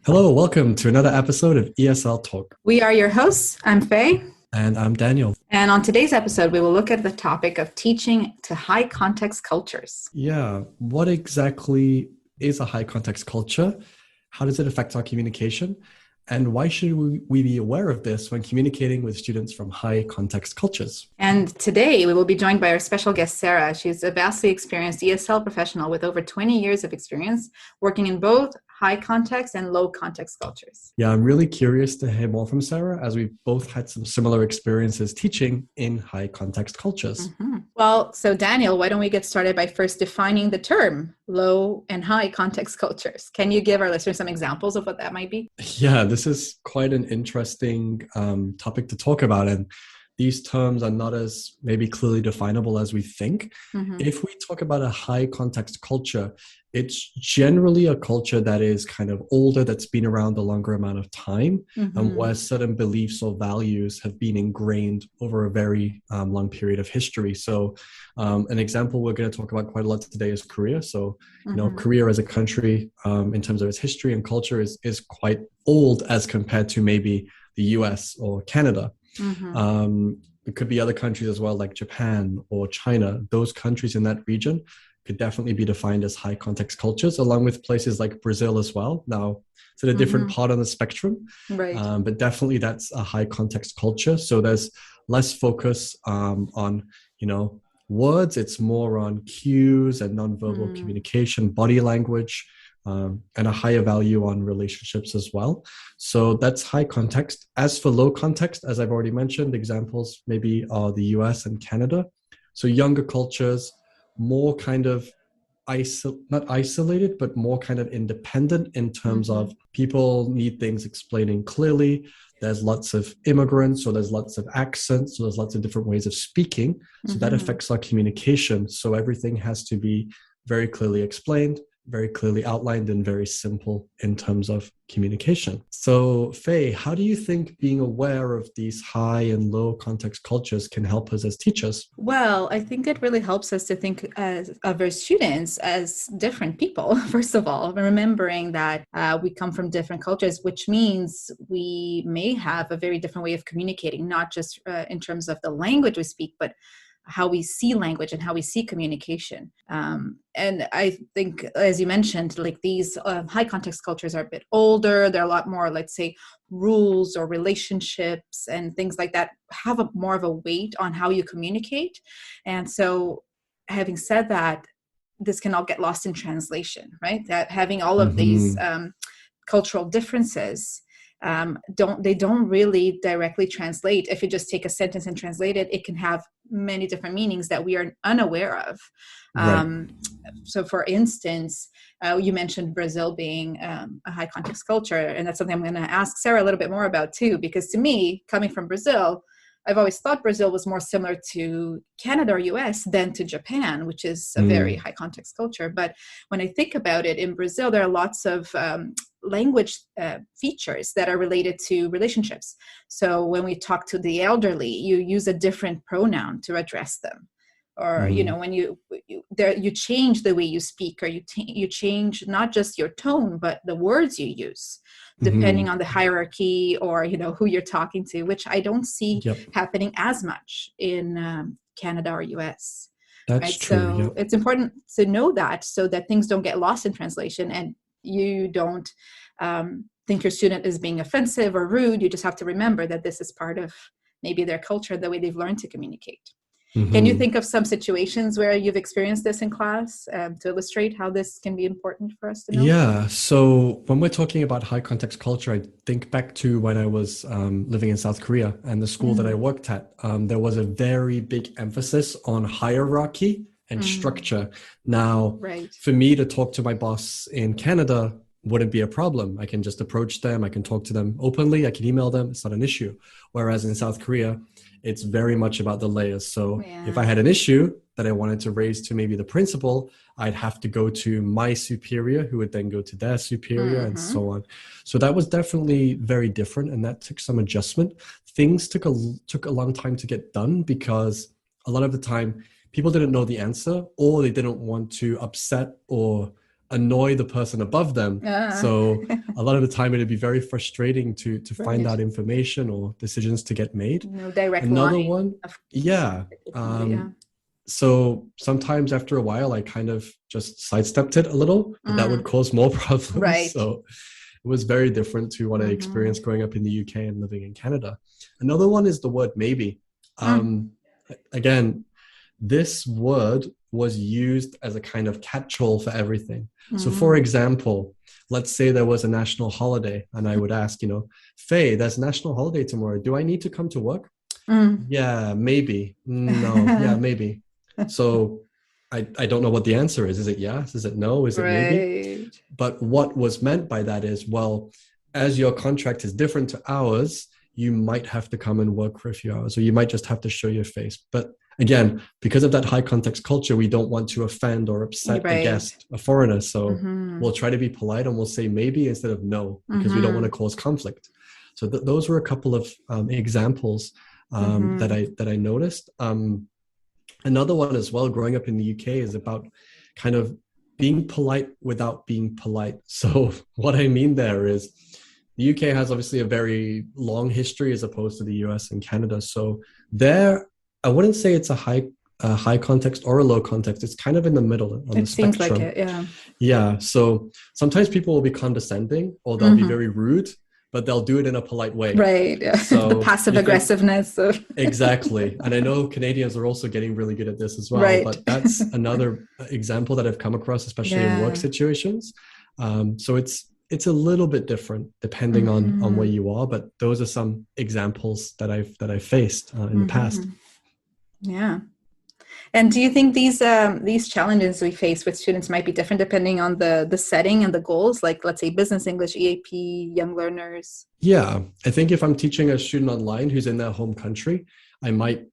Hello, welcome to another episode of ESL Talk. We are your hosts. I'm Faye. And I'm Daniel. And on today's episode, we will look at the topic of teaching to high context cultures. Yeah, what exactly is a high context culture? How does it affect our communication? And why should we be aware of this when communicating with students from high context cultures? And today we will be joined by our special guest, Sara. She's a vastly experienced ESL professional with over 20 years of experience working in both high context and low context cultures. Yeah, I'm really curious to hear more from Sara, as we've both had some similar experiences teaching in high context cultures. Mm-hmm. Well, so Daniel, why don't we get started by first defining the term low and high context cultures? Can you give our listeners some examples of what that might be? Yeah, this is quite an interesting topic to talk about. And these terms are not as maybe clearly definable as we think. Mm-hmm. If we talk about a high context culture, it's generally a culture that is kind of older, that's been around a longer amount of time, and where certain beliefs or values have been ingrained over a very long period of history. So an example we're going to talk about quite a lot today is Korea. So, Korea as a country, in terms of its history and culture, is quite old as compared to maybe the US or Canada. It could be other countries as well, like Japan or China. Those countries in that region could definitely be defined as high context cultures, along with places like Brazil as well. Now, it's at a different part on the spectrum, right. But definitely that's a high context culture. So there's less focus on, words. It's more on cues and nonverbal communication, body language, and a higher value on relationships as well. So that's high context. As for low context, as I've already mentioned, examples maybe are the US and Canada. So younger cultures, more kind of not isolated, but more kind of independent in terms of people need things explaining clearly. There's lots of immigrants, so there's lots of accents, so there's lots of different ways of speaking. So that affects our communication. So everything has to be very clearly explained, very clearly outlined, and very simple in terms of communication. So Faye, how do you think being aware of these high and low context cultures can help us as teachers? Well, I think it really helps us to think of our students as different people, first of all, remembering that we come from different cultures, which means we may have a very different way of communicating, not just in terms of the language we speak, but how we see language and how we see communication. And I think, as you mentioned, like these high context cultures are a bit older. They're a lot more, let's say, rules or relationships and things like that have more of a weight on how you communicate. And so having said that, this can all get lost in translation, right? That having all of these cultural differences don't really directly translate. If you just take a sentence and translate it, it can have many different meanings that we are unaware of. Right. So for instance, you mentioned Brazil being a high context culture, and that's something I'm going to ask Sara a little bit more about too, because to me, coming from Brazil, I've always thought Brazil was more similar to Canada or US than to Japan, which is a very high context culture. But when I think about it, in Brazil, there are lots of language features that are related to relationships. So when we talk to the elderly, you use a different pronoun to address them. Or, when you change the way you speak, or you change not just your tone, but the words you use, depending on the hierarchy or, who you're talking to, which I don't see happening as much in Canada or US. That's right? true. So it's important to know that so that things don't get lost in translation and you don't think your student is being offensive or rude. You just have to remember that this is part of maybe their culture, the way they've learned to communicate. Can you think of some situations where you've experienced this in class to illustrate how this can be important for us to know? Yeah. So when we're talking about high context culture, I think back to when I was living in South Korea and the school that I worked at. There was a very big emphasis on hierarchy and structure. Now, for me to talk to my boss in Canada wouldn't be a problem. I can just approach them. I can talk to them openly. I can email them. It's not an issue. Whereas in South Korea, it's very much about the layers. So if I had an issue that I wanted to raise to maybe the principal, I'd have to go to my superior, who would then go to their superior and so on. So that was definitely very different. And that took some adjustment. Things took a long time to get done because a lot of the time people didn't know the answer, or they didn't want to upset or annoy the person above them. So a lot of the time it'd be very frustrating to find out information or decisions to get made. No direct Another line one, yeah. yeah. So sometimes after a while, I kind of just sidestepped it a little, but that would cause more problems. Right. So it was very different to what I experienced growing up in the UK and living in Canada. Another one is the word maybe. Again, this word was used as a kind of catch-all for everything. So for example, let's say there was a national holiday and I would ask, Faye, there's a national holiday tomorrow. Do I need to come to work? Yeah, maybe. No, yeah, maybe. So I don't know what the answer is. Is it yes? Is it no? Is it maybe? But what was meant by that is, well, as your contract is different to ours, you might have to come and work for a few hours, or you might just have to show your face. But again, because of that high context culture, we don't want to offend or upset a guest, a foreigner. So we'll try to be polite and we'll say maybe instead of no, because we don't want to cause conflict. So those were a couple of examples that I noticed. Another one as well, growing up in the UK, is about kind of being polite without being polite. So what I mean there is the UK has obviously a very long history as opposed to the US and Canada. So there, I wouldn't say it's a high context or a low context. It's kind of in the middle on the spectrum. It seems like it, yeah. Yeah. So sometimes people will be condescending or they'll be very rude, but they'll do it in a polite way. Right. Yeah. So the passive aggressiveness. Exactly. And I know Canadians are also getting really good at this as well. Right. But that's another example that I've come across, especially in work situations. So it's a little bit different depending on where you are. But those are some examples that I've faced in the past. Yeah. And do you think these challenges we face with students might be different depending on the setting and the goals? Like, let's say, business English, EAP, young learners? Yeah, I think if I'm teaching a student online who's in their home country, I might,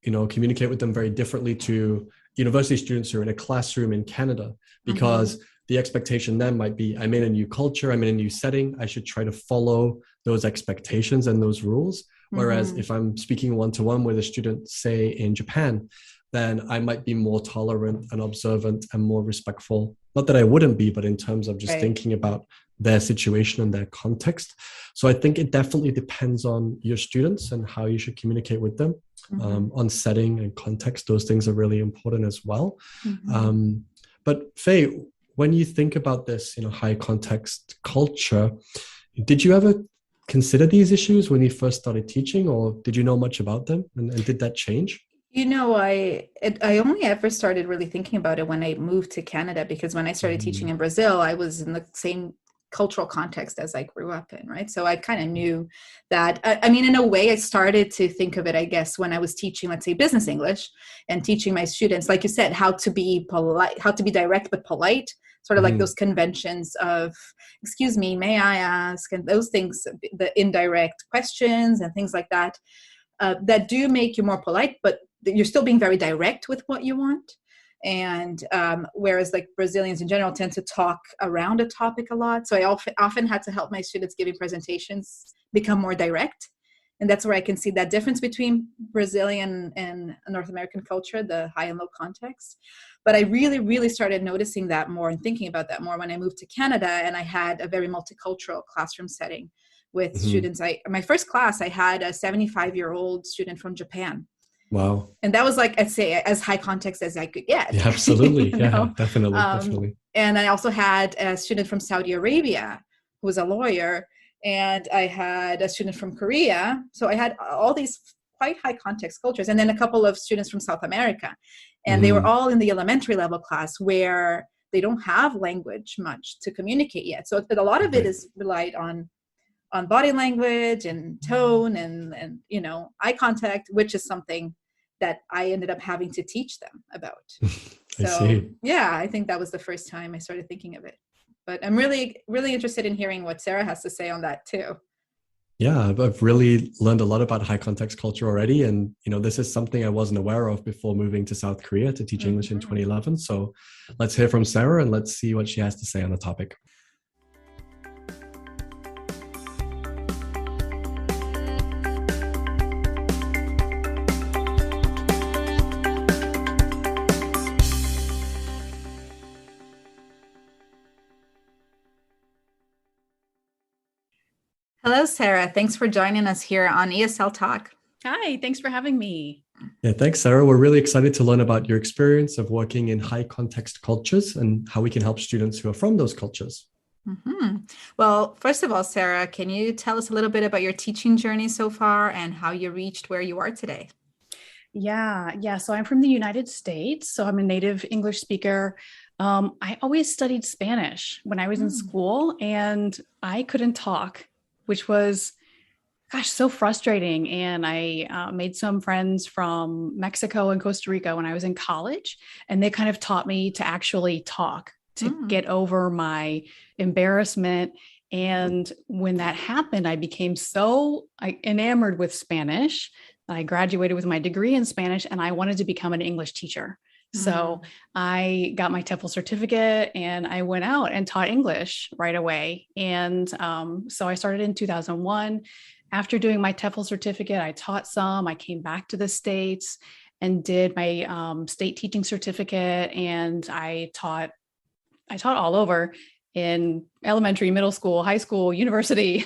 communicate with them very differently to university students who are in a classroom in Canada, because the expectation then might be, I'm in a new culture, I'm in a new setting, I should try to follow those expectations and those rules. Whereas if I'm speaking one-to-one with a student, say in Japan, then I might be more tolerant and observant and more respectful. Not that I wouldn't be, but in terms of just thinking about their situation and their context. So I think it definitely depends on your students and how you should communicate with them. On setting and context, those things are really important as well. But Faye, when you think about this, high context culture, did you ever consider these issues when you first started teaching, or did you know much about them? And did that change? I only ever started really thinking about it when I moved to Canada, because when I started teaching in Brazil, I was in the same cultural context as I grew up in, right? So I kind of knew that, in a way, I started to think of it, I guess, when I was teaching, let's say, business English and teaching my students, like you said, how to be polite, how to be direct but polite, sort of like those conventions of, excuse me, may I ask, and those things, the indirect questions and things like that, that do make you more polite, but you're still being very direct with what you want. And whereas like Brazilians in general tend to talk around a topic a lot. So I often had to help my students giving presentations become more direct. And that's where I can see that difference between Brazilian and North American culture, the high and low context. But I really, really started noticing that more and thinking about that more when I moved to Canada, and I had a very multicultural classroom setting with students. My first class, I had a 75-year-old student from Japan. Wow. And that was like, I'd say, as high context as I could get. Yeah, absolutely. Yeah, definitely. And I also had a student from Saudi Arabia who was a lawyer, and I had a student from Korea. So I had all these quite high context cultures, and then a couple of students from South America. And they were all in the elementary level class where they don't have language much to communicate yet. So a lot of it is relied on body language and tone and eye contact, which is something that I ended up having to teach them about. So yeah, I think that was the first time I started thinking of it. But I'm really, really interested in hearing what Sara has to say on that too. Yeah, I've really learned a lot about high context culture already. And, this is something I wasn't aware of before moving to South Korea to teach English in 2011. So let's hear from Sara and let's see what she has to say on the topic. Hello, Sarah. Thanks for joining us here on ESL Talk. Hi, thanks for having me. Yeah, thanks, Sarah. We're really excited to learn about your experience of working in high context cultures and how we can help students who are from those cultures. Well, first of all, Sarah, can you tell us a little bit about your teaching journey so far and how you reached where you are today? Yeah. So I'm from the United States. So I'm a native English speaker. I always studied Spanish when I was in school, and I couldn't talk, which was, gosh, so frustrating. And I made some friends from Mexico and Costa Rica when I was in college, and they kind of taught me to actually talk, to get over my embarrassment. And when that happened, I became so enamored with Spanish. I graduated with my degree in Spanish, and I wanted to become an English teacher. So I got my TEFL certificate and I went out and taught English right away. And so I started in 2001. After doing my TEFL certificate, I taught some. I came back to the States and did my state teaching certificate, and I taught all over, in elementary, middle school, high school, university,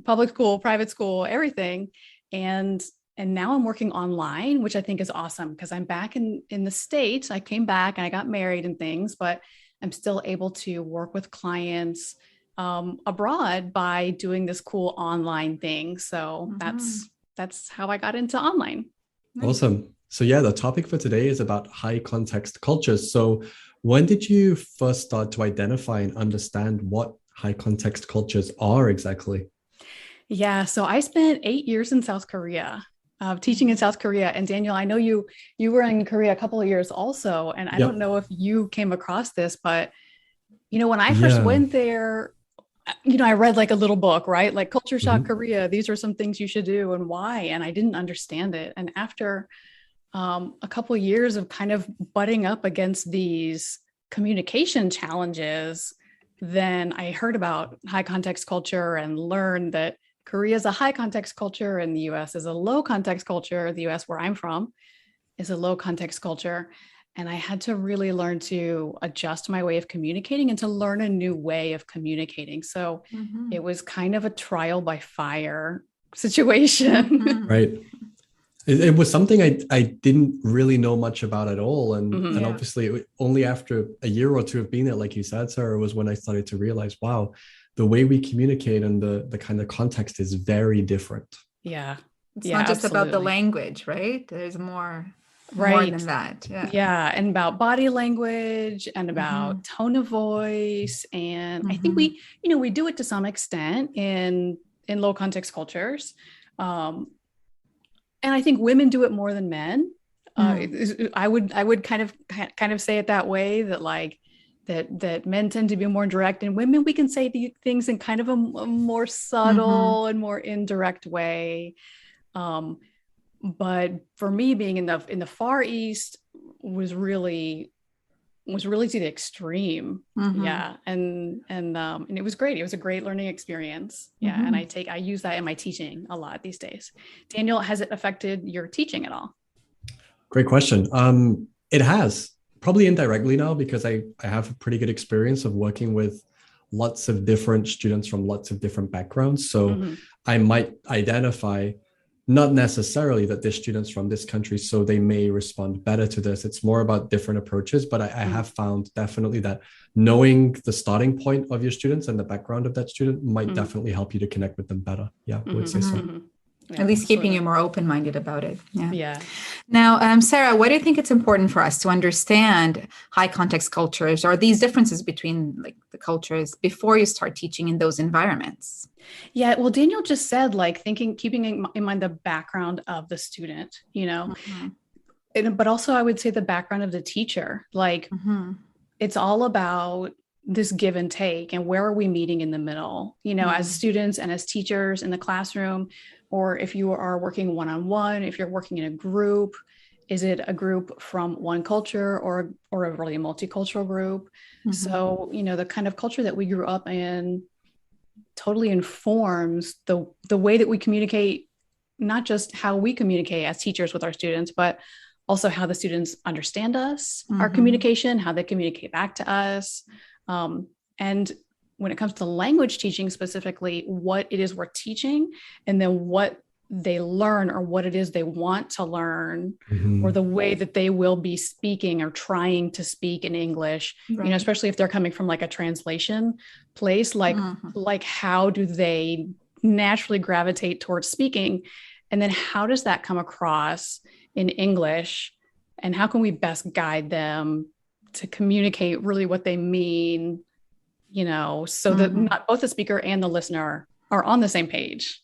public school, private school, everything. And now I'm working online, which I think is awesome because I'm back in the States. I came back and I got married and things, but I'm still able to work with clients abroad by doing this cool online thing. So that's how I got into online. Awesome. So yeah, the topic for today is about high context cultures. So when did you first start to identify and understand what high context cultures are exactly? Yeah, so I spent 8 years in South Korea, teaching in South Korea. And Daniel, I know you were in Korea a couple of years also, and I don't know if you came across this, but when I first went there, I read like a little book, right? Like Culture Shock Korea. These are some things you should do and why. And I didn't understand it. And after a couple of years of kind of butting up against these communication challenges, then I heard about high context culture and learned that Korea is a high context culture and the US is a low context culture. The US, where I'm from, is a low context culture. And I had to really learn to adjust my way of communicating and to learn a new way of communicating. So it was kind of a trial by fire situation. Right. It was something I didn't really know much about at all. And obviously only after a year or two of being there, like you said, Sarah, was when I started to realize, wow, the way we communicate and the kind of context is very different. Yeah. It's not just about the language, right? There's more than that. Yeah. And about body language and about tone of voice. And I think we do it to some extent in low context cultures. And I think women do it more than men. I would kind of say it that way, that like that men tend to be more direct, and women, we can say the things in kind of a more subtle and more indirect way. But for me, being in the Far East was really to the extreme. Yeah. And it was great. It was a great learning experience. Yeah. And I use that in my teaching a lot these days. Daniel, has it affected your teaching at all? Great question. It has, probably indirectly now, because I have a pretty good experience of working with lots of different students from lots of different backgrounds. So I might identify not necessarily that they're students from this country, so they may respond better to this. It's more about different approaches, but I have found definitely that knowing the starting point of your students and the background of that student might definitely help you to connect with them better. Yeah, I would say so. Yeah, at least keeping you more open-minded about it. Yeah. Now, Sarah, why do you think it's important for us to understand high context cultures or these differences between like the cultures before you start teaching in those environments? Yeah, well, Daniel just said, like, keeping in mind the background of the student, but also I would say the background of the teacher. Like, it's all about this give and take, and where are we meeting in the middle, as students and as teachers in the classroom, or if you are working one-on-one, if you're working in a group, is it a group from one culture or a really multicultural group? So, the kind of culture that we grew up in totally informs the way that we communicate, not just how we communicate as teachers with our students, but also how the students understand us, our communication, how they communicate back to us. And when it comes to language teaching specifically, what it is we're teaching, and then what they learn or what it is they want to learn, or the way that they will be speaking or trying to speak in English, Right. you know, especially if they're coming from like a translation place, like how do they naturally gravitate towards speaking? And then how does that come across in English? And how can we best guide them to communicate really what they mean, you know, so that not both the speaker and the listener are on the same page.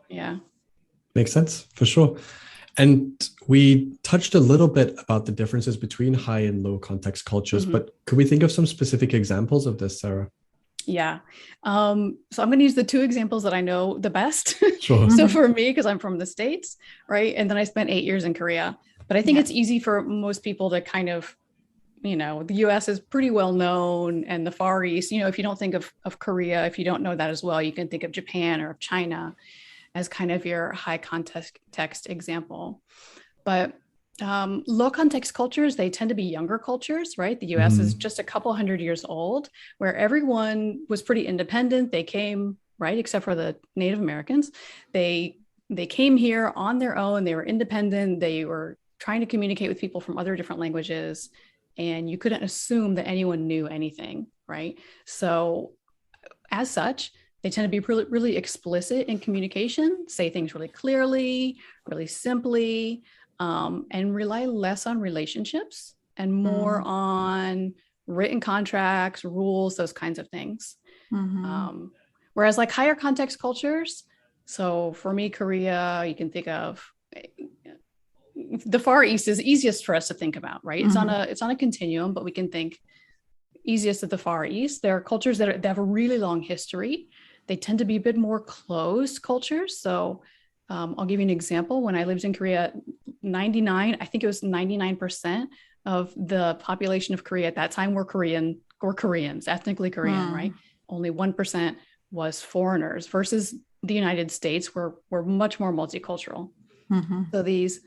Yeah. Makes sense, for sure. And we touched a little bit about the differences between high and low context cultures, but could we think of some specific examples of this, Sarah? Yeah. So I'm going to use the two examples that I know the best. Sure. So for me, because I'm from the States, right? And then I spent 8 years in Korea. But I think it's easy for most people to kind of, you know, the US is pretty well known, and the Far East, you know, if you don't think of Korea, if you don't know that as well, you can think of Japan or of China as kind of your high context example. But low context cultures, they tend to be younger cultures, right? The US is just a couple hundred years old, where everyone was pretty independent. They came, right, except for the Native Americans. They came here on their own. They were independent. They were trying to communicate with people from other different languages, and you couldn't assume that anyone knew anything, right? So as such, they tend to be really, really explicit in communication, say things really clearly, really simply, and rely less on relationships and more on written contracts, rules, those kinds of things. Whereas like higher context cultures, so for me, Korea, you can think of the Far East is easiest for us to think about, right? It's on a continuum, but we can think easiest at the Far East. There are cultures that have a really long history. They tend to be a bit more closed cultures. So I'll give you an example. When I lived in Korea, I think it was 99% of the population of Korea at that time were Koreans, ethnically Korean, right? Only 1% was foreigners, versus the United States, where we're much more multicultural. So these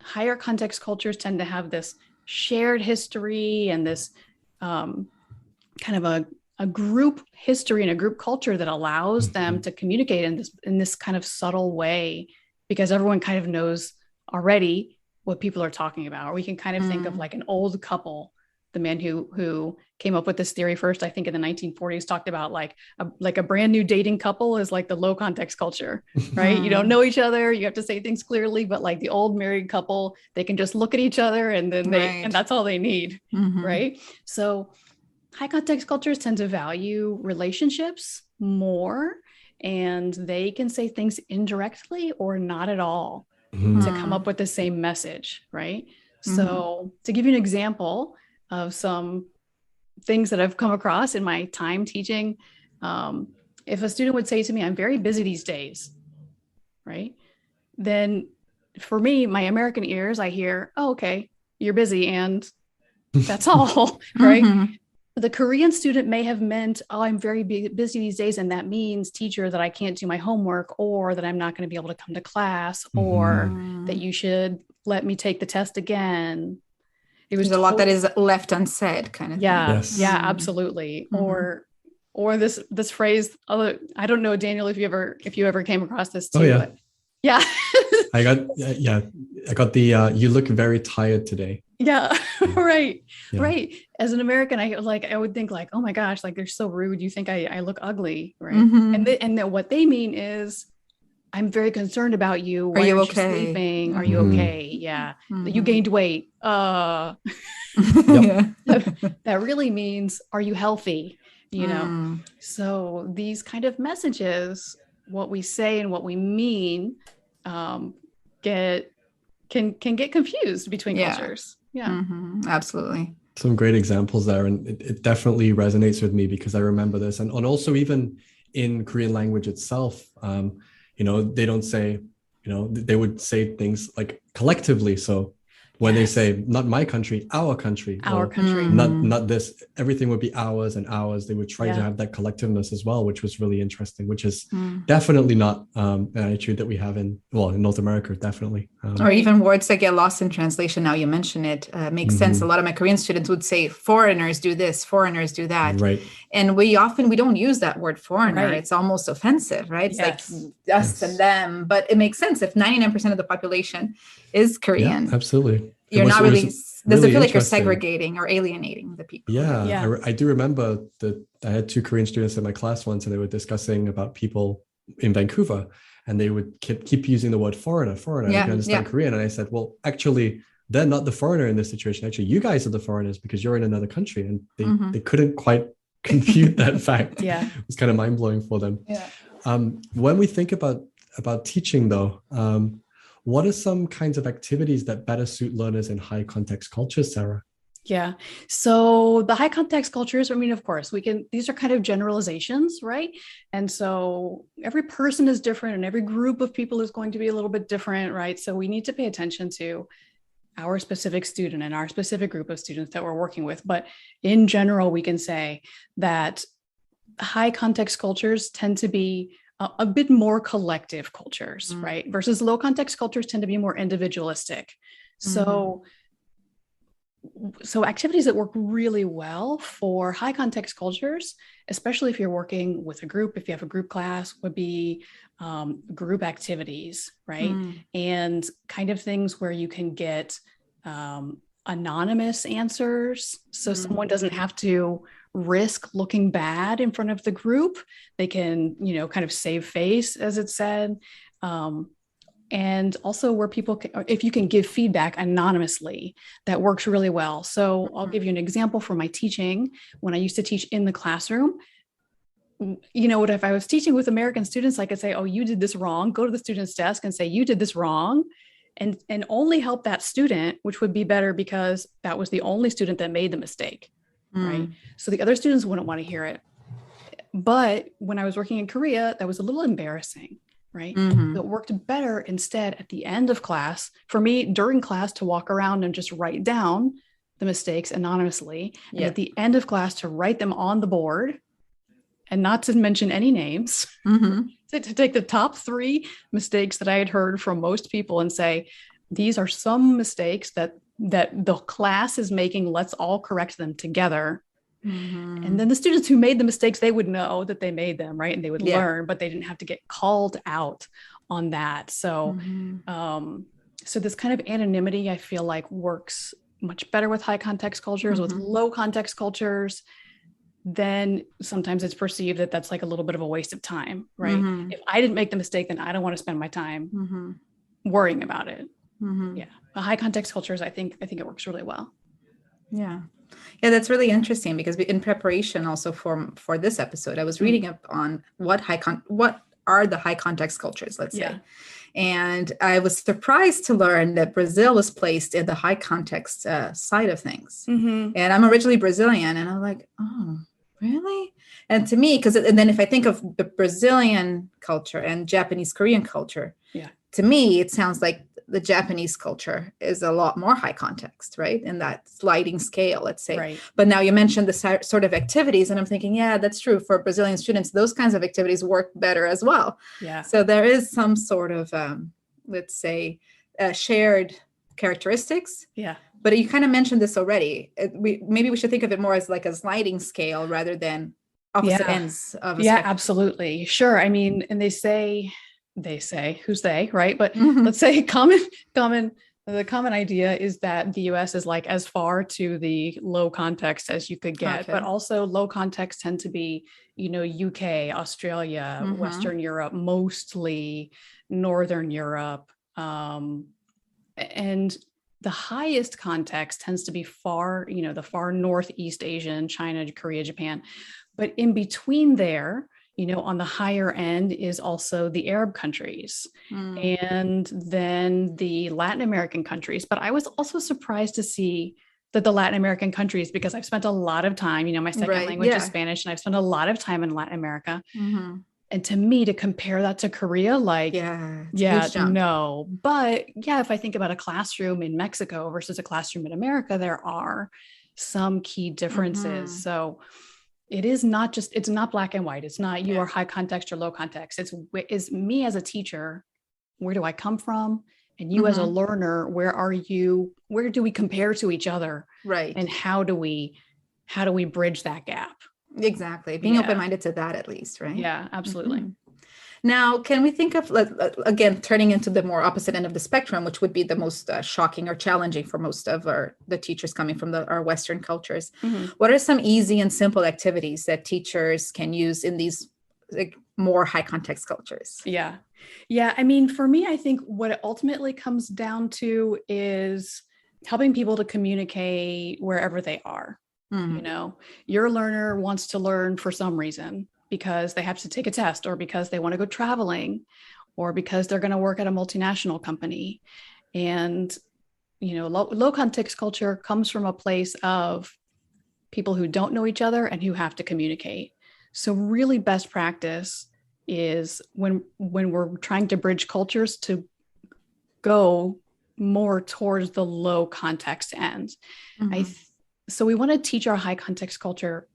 higher context cultures tend to have this shared history and this kind of a group history and a group culture that allows them to communicate in this kind of subtle way, because everyone kind of knows already what people are talking about. Or we can kind of think of like an old couple. The man who came up with this theory first, I think in the 1940s, talked about like a brand new dating couple is like the low context culture, right? You don't know each other. You have to say things clearly, but like the old married couple, they can just look at each other and then and that's all they need, right? So high context cultures tend to value relationships more, and they can say things indirectly or not at all to come up with the same message, right? So to give you an example of some things that I've come across in my time teaching, if a student would say to me, "I'm very busy these days," right? Then for me, my American ears, I hear, "Oh, okay, you're busy," and that's all, right? The Korean student may have meant, "Oh, I'm very busy these days, and that means, teacher, that I can't do my homework, or that I'm not going to be able to come to class, or that you should let me take the test again." There's a lot that is left unsaid, kind of thing. Yes. Yeah, absolutely. Or this phrase, I don't know, Daniel, if you ever came across this too. Oh, yeah. But yeah. I got the you look very tired today. Yeah. Right. Yeah. Right. As an American, I would think like, oh my gosh, like they're so rude. You think I look ugly, right? And then what they mean is, I'm very concerned about you. Why are you aren't okay? You sleeping? Are you okay? Yeah. You gained weight. That really means, are you healthy? You know? So these kind of messages, what we say and what we mean, can get confused between cultures. Yeah. Absolutely. Some great examples there. And it definitely resonates with me, because I remember this. And also even in Korean language itself, you know, they don't say, you know, they would say things like collectively. So, When they say not my country, our country, Our country. not this, everything would be ours and ours. They would try to have that collectiveness as well, which was really interesting, which is definitely not an attitude that we have in North America, definitely. Or even words that get lost in translation. Now you mention it, makes sense. A lot of my Korean students would say foreigners do this, foreigners do that. Right. And we don't use that word foreigner. Right. It's almost offensive, right? It's like us and them, but it makes sense. If 99% of the population is Korean, absolutely. You're not really doesn't feel like you're segregating or alienating the people. I do remember that I had 2 Korean students in my class once, and they were discussing about people in Vancouver, and they would keep using the word foreigner. If you understand Korean. And I said, well, actually, they're not the foreigner in this situation. Actually, you guys are the foreigners because you're in another country. And they couldn't quite compute that fact. It was kind of mind-blowing for them. When we think about teaching, though, what are some kinds of activities that better suit learners in high context cultures, Sarah? Yeah. So the high context cultures, I mean, of course, these are kind of generalizations, right? And so every person is different and every group of people is going to be a little bit different, right? So we need to pay attention to our specific student and our specific group of students that we're working with. But in general, we can say that high context cultures tend to be a bit more collective cultures, right? Versus low context cultures tend to be more individualistic. So activities that work really well for high context cultures, especially if you're working with a group, if you have a group class, would be group activities, right? And kind of things where you can get anonymous answers. So someone doesn't have to risk looking bad in front of the group. They can, kind of save face, as it said. And also where people if you can give feedback anonymously, that works really well. So I'll give you an example from my teaching. When I used to teach in the classroom, if I was teaching with American students, I could say, oh, you did this wrong. Go to the student's desk and say, you did this wrong. And only help that student, which would be better because that was the only student that made the mistake. Right. So the other students wouldn't want to hear it. But when I was working in Korea, that was a little embarrassing. Right. So it worked better instead at the end of class for me during class to walk around and just write down the mistakes anonymously. And at the end of class to write them on the board and not to mention any names, to take the top 3 mistakes that I had heard from most people and say, these are some mistakes that the class is making. Let's all correct them together. And then the students who made the mistakes, they would know that they made them, right? And they would learn, but they didn't have to get called out on that. So, so this kind of anonymity, I feel like works much better with high context cultures. With low context cultures, then sometimes it's perceived that that's like a little bit of a waste of time, right? If I didn't make the mistake, then I don't want to spend my time worrying about it. But high context cultures, I think it works really well. Yeah, that's really interesting because in preparation also for this episode, I was reading up on what are the high context cultures, let's say. And I was surprised to learn that Brazil was placed in the high context side of things. And I'm originally Brazilian, and I'm like, oh, really? And to me, and then if I think of the Brazilian culture and Japanese Korean culture, to me, it sounds like the Japanese culture is a lot more high context, right? In that sliding scale, let's say. Right. But now you mentioned the sort of activities, and I'm thinking, yeah, that's true. For Brazilian students, those kinds of activities work better as well. So there is some sort of, let's say, shared characteristics. But you kind of mentioned this already. Maybe we should think of it more as like a sliding scale rather than opposite ends of a spectrum. Absolutely. Sure. I mean, and they say, who's they, right? But let's say the common idea is that the US is like as far to the low context as you could get, but also low context tend to be, UK, Australia, Western Europe, mostly Northern Europe. And the highest context tends to be the far Northeast Asian, China, Korea, Japan. But in between there, on the higher end is also the Arab countries and then the Latin American countries. But I was also surprised to see that the Latin American countries, because I've spent a lot of time, my second language is Spanish, and I've spent a lot of time in Latin America. And to me, to compare that to Korea, like, it's a huge jump. no. But yeah, if I think about a classroom in Mexico versus a classroom in America, there are some key differences. So it is not just, it's not black and white. It's not you are high context or low context. It's me as a teacher, where do I come from? And you as a learner, where are you? Where do we compare to each other? Right. And how do we bridge that gap? Exactly. Being open-minded to that, at least, right? Yeah, absolutely. Now, can we think of, again, turning into the more opposite end of the spectrum, which would be the most shocking or challenging for most of the teachers coming from our Western cultures? What are some easy and simple activities that teachers can use in these more high context cultures? Yeah. I mean, for me, I think what it ultimately comes down to is helping people to communicate wherever they are. You know, your learner wants to learn for some reason, because they have to take a test, or because they want to go traveling, or because they're going to work at a multinational company. And, you know, low context culture comes from a place of people who don't know each other and who have to communicate. So really best practice is when we're trying to bridge cultures, to go more towards the low context end. So we want to teach our high context culture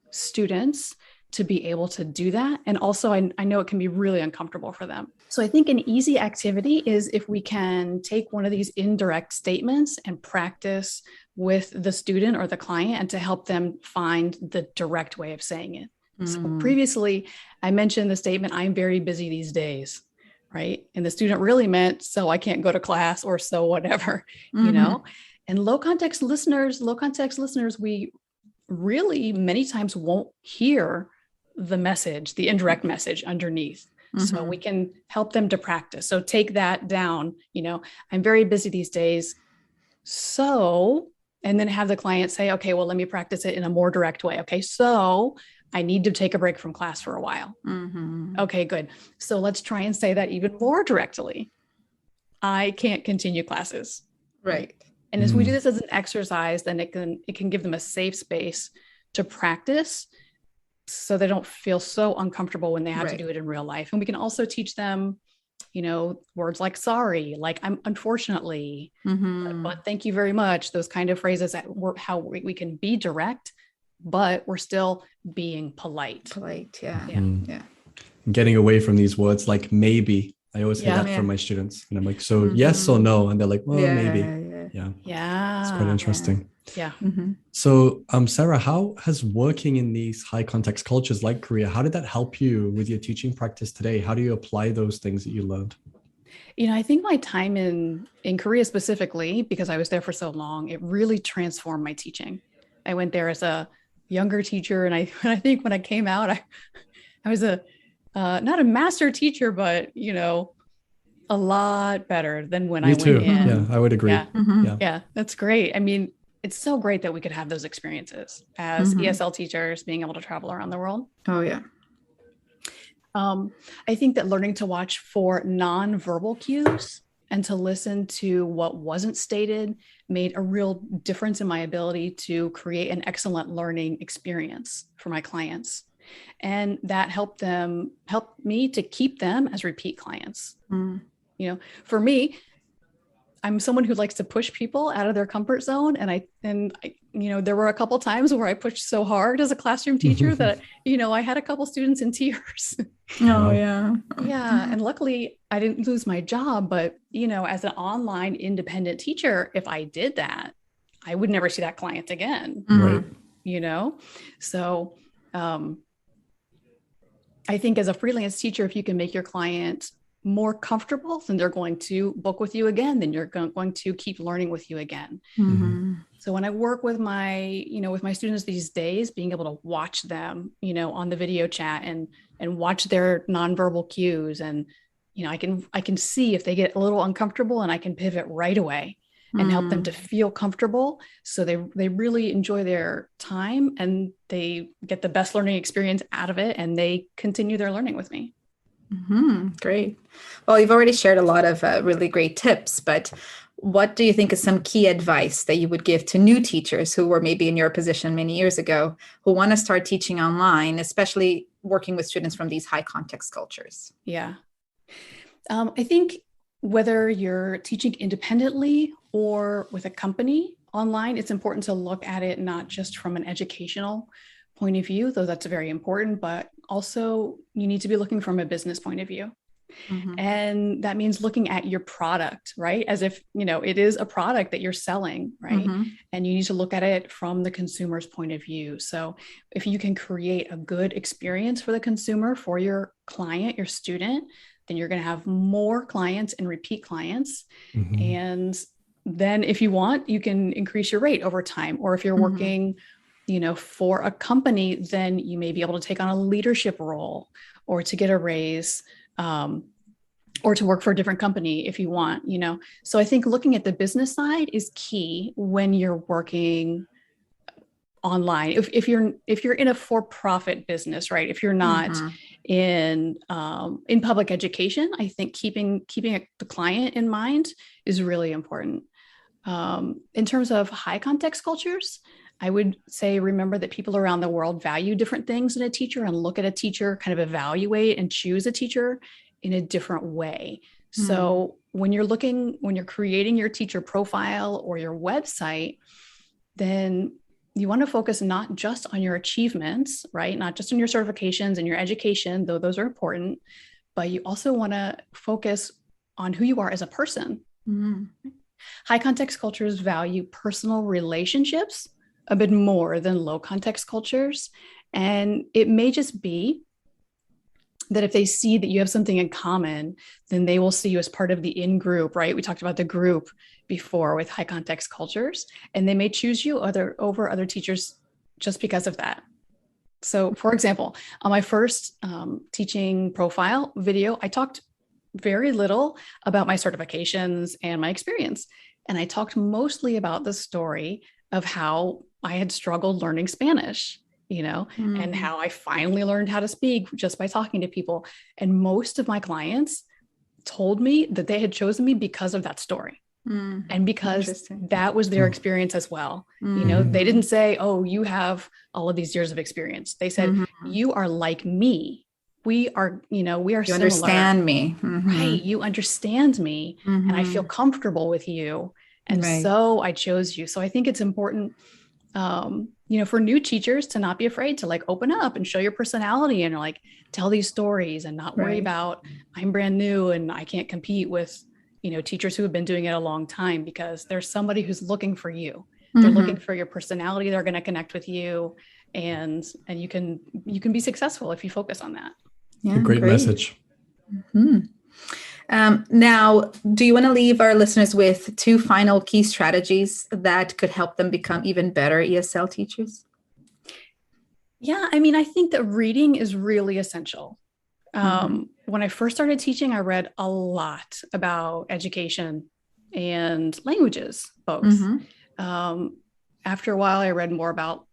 students to be able to do that. And also, I know it can be really uncomfortable for them. So I think an easy activity is if we can take one of these indirect statements and practice with the student or the client, and to help them find the direct way of saying it. So previously, I mentioned the statement, I'm very busy these days, right? And the student really meant, so I can't go to class, or so whatever, you know? And low context listeners, we really many times won't hear the message, the indirect message underneath. So we can help them to practice. So take that down, you know, I'm very busy these days. So, and then have the client say, okay, well, let me practice it in a more direct way. Okay, so I need to take a break from class for a while. Okay, good. So let's try and say that even more directly. I can't continue classes. Right. And as we do this as an exercise, then it can give them a safe space to practice, so they don't feel so uncomfortable when they have to do it in real life. And we can also teach them, you know, words like sorry, like I'm unfortunately, but thank you very much. Those kind of phrases that how we can be direct, but we're still being polite. Yeah. Getting away from these words like maybe. I always hear that from my students. And I'm like, so yes or no? And they're like, well, maybe. Yeah. It's quite interesting. Yeah. So, Sarah, how has working in these high context cultures like Korea, how did that help you with your teaching practice today? How do you apply those things that you learned? You know, I think my time in Korea specifically, because I was there for so long, it really transformed my teaching. I went there as a younger teacher, and I think when I came out, I was not a master teacher, but, you know, a lot better than when I went in. Yeah, I would agree. Yeah, that's great. I mean, it's so great that we could have those experiences as ESL teachers, being able to travel around the world. Oh, yeah. I think that learning to watch for nonverbal cues and to listen to what wasn't stated made a real difference in my ability to create an excellent learning experience for my clients. And that helped me to keep them as repeat clients. You know, for me, I'm someone who likes to push people out of their comfort zone. And I, you know, there were a couple times where I pushed so hard as a classroom teacher that, you know, I had a couple students in tears. Yeah. And luckily I didn't lose my job, but, you know, as an online independent teacher, if I did that, I would never see that client again. Right. You know? So, I think as a freelance teacher, if you can make your client more comfortable, then they're going to book with you again. Then you're going to keep learning with you again. So when I work with my students these days, being able to watch them, you know, on the video chat and watch their nonverbal cues, and, you know, I can see if they get a little uncomfortable, and I can pivot right away and help them to feel comfortable. So they really enjoy their time, and they get the best learning experience out of it, and they continue their learning with me. Great. Well, you've already shared a lot of really great tips, but what do you think is some key advice that you would give to new teachers who were maybe in your position many years ago, who want to start teaching online, especially working with students from these high context cultures? Yeah. I think whether you're teaching independently or with a company online, it's important to look at it not just from an educational point of view, though that's very important, but also you need to be looking from a business point of view. Mm-hmm. And that means looking at your product, right? As if, it is a product that you're selling, right? Mm-hmm. And you need to look at it from the consumer's point of view. So if you can create a good experience for the consumer, for your client, your student, then you're going to have more clients and repeat clients. Mm-hmm. And then if you want, you can increase your rate over time. Or if you're mm-hmm. working, for a company, then you may be able to take on a leadership role or to get a raise, or to work for a different company if you want, So I think looking at the business side is key when you're working online. If you're in a for-profit business, right? If you're not mm-hmm. in public education, I think keeping the client in mind is really important. In terms of high context cultures, I would say, remember that people around the world value different things in a teacher, and look at a teacher, kind of evaluate and choose a teacher in a different way. Mm. So when you're creating your teacher profile or your website, then you want to focus not just on your achievements, right? Not just on your certifications and your education, though those are important, but you also want to focus on who you are as a person. Mm. High context cultures value personal relationships a bit more than low context cultures. And it may just be that if they see that you have something in common, then they will see you as part of the in-group, right? We talked about the group before with high context cultures, and they may choose you over other teachers just because of that. So for example, on my first teaching profile video, I talked very little about my certifications and my experience. And I talked mostly about the story of how I had struggled learning Spanish, mm-hmm. and how I finally learned how to speak just by talking to people. And most of my clients told me that they had chosen me because of that story. Mm-hmm. And because that was their experience as well. Mm-hmm. They didn't say, oh, you have all of these years of experience. They said, mm-hmm. you are like me. We are you similar. Understand me. Mm-hmm. Right. You understand me, mm-hmm. and I feel comfortable with you. And right. so I chose you. So I think it's important, for new teachers to not be afraid to open up and show your personality and tell these stories and not worry right. about I'm brand new and I can't compete with, teachers who have been doing it a long time, because there's somebody who's looking for you. Mm-hmm. They're looking for your personality. They're going to connect with you, and you can be successful if you focus on that. Yeah, a great message. Mm-hmm. Now, do you want to leave our listeners with 2 final key strategies that could help them become even better ESL teachers? Yeah, I think that reading is really essential. Mm-hmm. When I first started teaching, I read a lot about education and languages, both. Mm-hmm. After a while, I read more about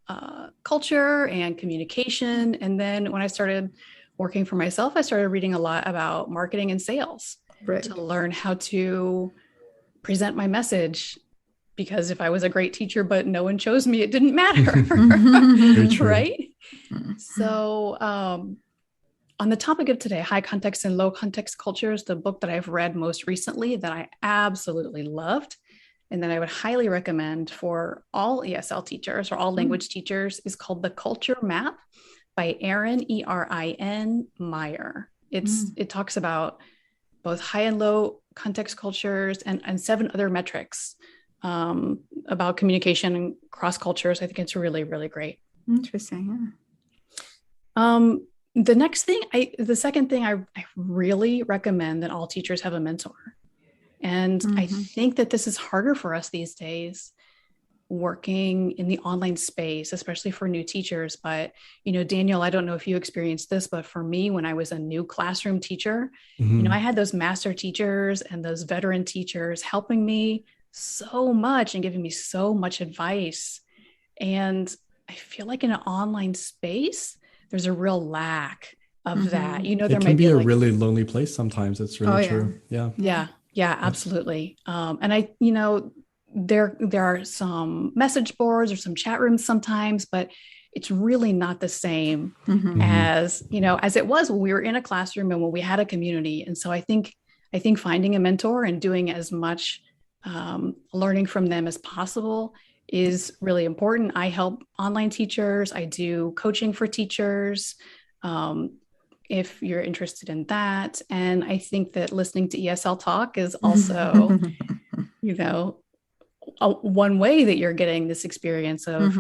culture and communication. And then when I started working for myself, I started reading a lot about marketing and sales. Right. To learn how to present my message, because if I was a great teacher, but no one chose me, it didn't matter. Right. Mm-hmm. So, on the topic of today, high context and low context cultures, the book that I've read most recently that I absolutely loved, and that I would highly recommend for all ESL teachers or all language teachers, is called The Culture Map by Erin, Erin Meyer. It talks about both high and low context cultures and 7 other metrics about communication and cross cultures. I think it's really, really great. Interesting. Yeah. The second thing I really recommend that all teachers have a mentor. And mm-hmm. I think that this is harder for us these days, working in the online space, especially for new teachers. But, Daniel, I don't know if you experienced this, but for me, when I was a new classroom teacher, mm-hmm. I had those master teachers and those veteran teachers helping me so much and giving me so much advice. And I feel like in an online space, there's a real lack of mm-hmm. that. There it can be a really lonely place sometimes. It's really true. Yeah. Yeah, absolutely. And there are some message boards or some chat rooms sometimes, but it's really not the same as it was when we were in a classroom and when we had a community. And so I think finding a mentor and doing as much learning from them as possible is really important. I help online teachers. I do coaching for teachers. If you're interested in that. And I think that listening to ESL Talk is also, one way that you're getting this experience of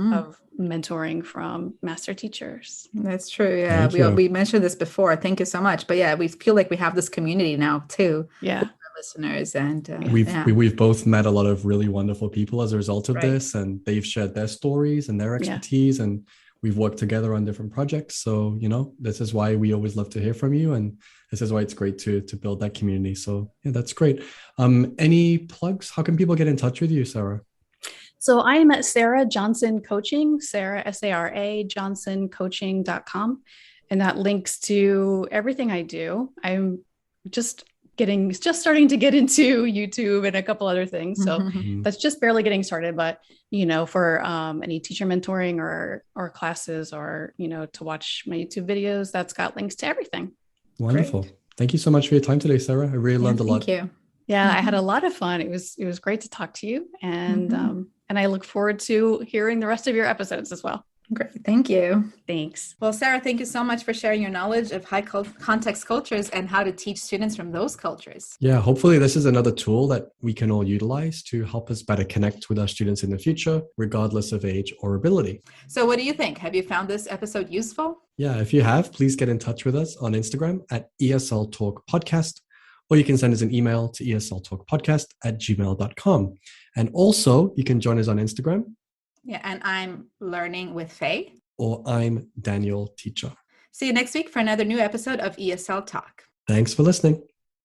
mentoring from master teachers. That's true. Yeah. We mentioned this before. Thank you so much. But yeah, we feel like we have this community now too. Yeah. With our listeners. And we've both met a lot of really wonderful people as a result of this, and they've shared their stories and their expertise, and we've worked together on different projects. So, this is why we always love to hear from you. And this is why it's great to build that community. So yeah, that's great. Any plugs? How can people get in touch with you, Sara? So I am at Sara Johnson Coaching, Sara, Sara, johnsoncoaching.com. And that links to everything I do. I'm just starting to get into YouTube and a couple other things. So that's just barely getting started, but for any teacher mentoring or classes or, to watch my YouTube videos, that's got links to everything. Wonderful. Great. Thank you so much for your time today, Sara. I really learned a lot. Thank you. Yeah, I had a lot of fun. It was great to talk to you. And I look forward to hearing the rest of your episodes as well. Great. Thank you. Thanks. Well, Sara, thank you so much for sharing your knowledge of high context cultures and how to teach students from those cultures. Yeah, hopefully this is another tool that we can all utilize to help us better connect with our students in the future, regardless of age or ability. So what do you think? Have you found this episode useful? Yeah, if you have, please get in touch with us on Instagram at ESL Talk Podcast, or you can send us an email to esltalkpodcast@gmail.com. And also, you can join us on Instagram. Yeah, and I'm Learning with Faye. Or I'm Daniel Teacher. See you next week for another new episode of ESL Talk. Thanks for listening.